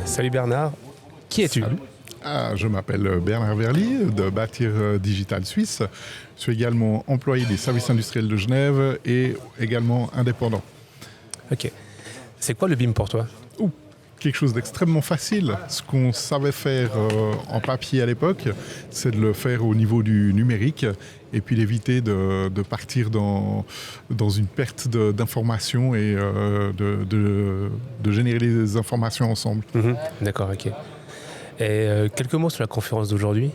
Salut Bernard, qui es-tu? Je m'appelle Bernard Verly de Bâtir Digital Suisse. Je suis également employé des services industriels de Genève et également indépendant. Ok. C'est quoi le BIM pour toi? Quelque chose d'extrêmement facile. Ce qu'on savait faire en papier à l'époque, c'est de le faire au niveau du numérique et puis d'éviter de partir dans une perte d'informations et de générer les informations ensemble. D'accord, ok. Et quelques mots sur la conférence d'aujourd'hui?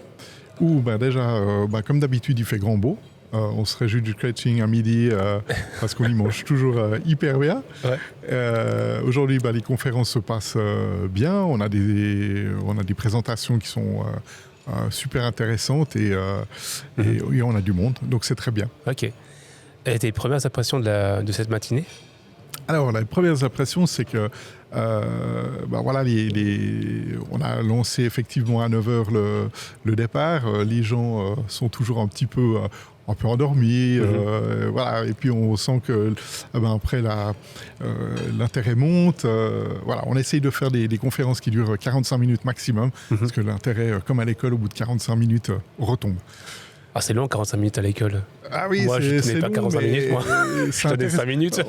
Déjà, comme d'habitude, il fait grand beau. On se réjouit du scratching à midi parce qu'on y mange toujours hyper bien. Ouais. Aujourd'hui, les conférences se passent bien. On a des présentations qui sont super intéressantes et on a du monde, donc c'est très bien. Ok. Et tes premières impressions de cette matinée? Alors, les premières impressions, c'est que on a lancé effectivement à 9h le départ. Les gens sont toujours un peu endormis. Et puis on sent que après l'intérêt monte. On essaye de faire des conférences qui durent 45 minutes maximum, parce que l'intérêt, comme à l'école, au bout de 45 minutes, retombe. Ah, c'est long, 45 minutes à l'école. Ah oui, moi, je tenais pas 45 minutes, moi. Je tenais 5 minutes.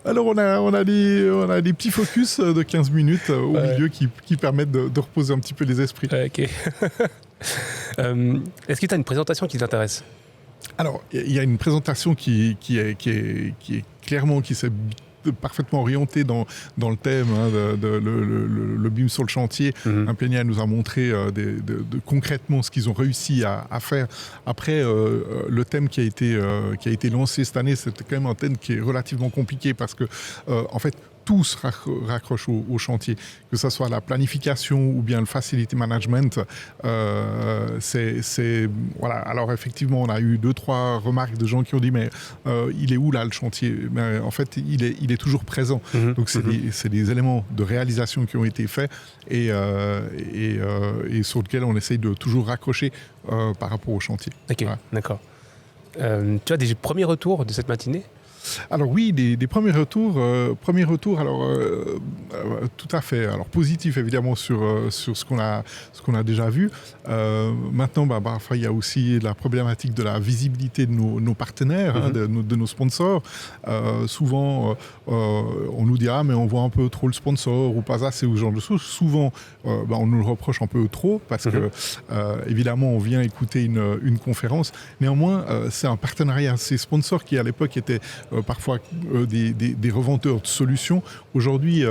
Alors, on a des petits focus de 15 minutes au milieu qui permettent de reposer un petit peu les esprits. Ok. Est-ce que tu as une présentation qui t'intéresse? Alors, il y a une présentation qui est clairement, qui s'est parfaitement orienté dans le thème, le BIM sur le chantier. Implenia nous a montré concrètement ce qu'ils ont réussi à faire. Après, le thème qui a été lancé cette année, c'était quand même un thème qui est relativement compliqué parce que, en fait, tout se raccroche au chantier, que ce soit la planification ou bien le facility management. Alors effectivement, on a eu 2-3 remarques de gens qui ont dit mais il est où là le chantier? Mais en fait, il est toujours présent. Donc c'est des éléments de réalisation qui ont été faits et sur lesquels on essaye de toujours raccrocher par rapport au chantier. Ok, d'accord. Tu as des premiers retours de cette matinée? Alors oui, des premiers retours, tout à fait. Alors positif évidemment sur ce qu'on a déjà vu. Maintenant, parfois il y a aussi la problématique de la visibilité de nos partenaires, de nos sponsors. Souvent, on nous dit mais on voit un peu trop le sponsor ou pas assez ou ce genre de choses. Souvent, on nous le reproche un peu trop parce que évidemment on vient écouter une conférence. Néanmoins, c'est un partenariat. Ces sponsors qui à l'époque étaient parfois des revendeurs de solutions, aujourd'hui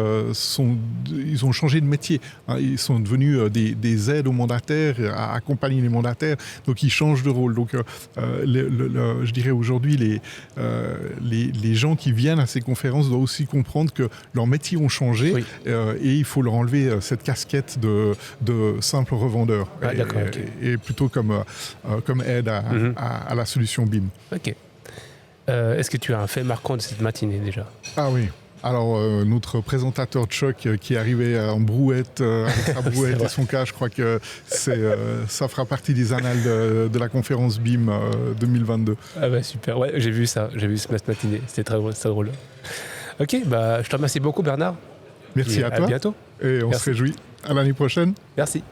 ils ont changé de métier. Ils sont devenus des aides aux mandataires, à accompagner les mandataires, donc ils changent de rôle. Donc je dirais aujourd'hui les gens qui viennent à ces conférences doivent aussi comprendre que leurs métiers ont changé et il faut leur enlever cette casquette de simple revendeur et plutôt comme aide à la solution BIM. Ok. Est-ce que tu as un fait marquant de cette matinée déjà? Ah oui. Alors, notre présentateur de choc qui est arrivé en brouette, avec sa brouette et son cas, je crois que ça fera partie des annales de la conférence BIM 2022. Ah super, ouais, j'ai vu cette matinée, c'était très drôle. Ok, je te remercie beaucoup Bernard. Merci à toi. À bientôt. Et on se réjouit. À l'année prochaine. Merci.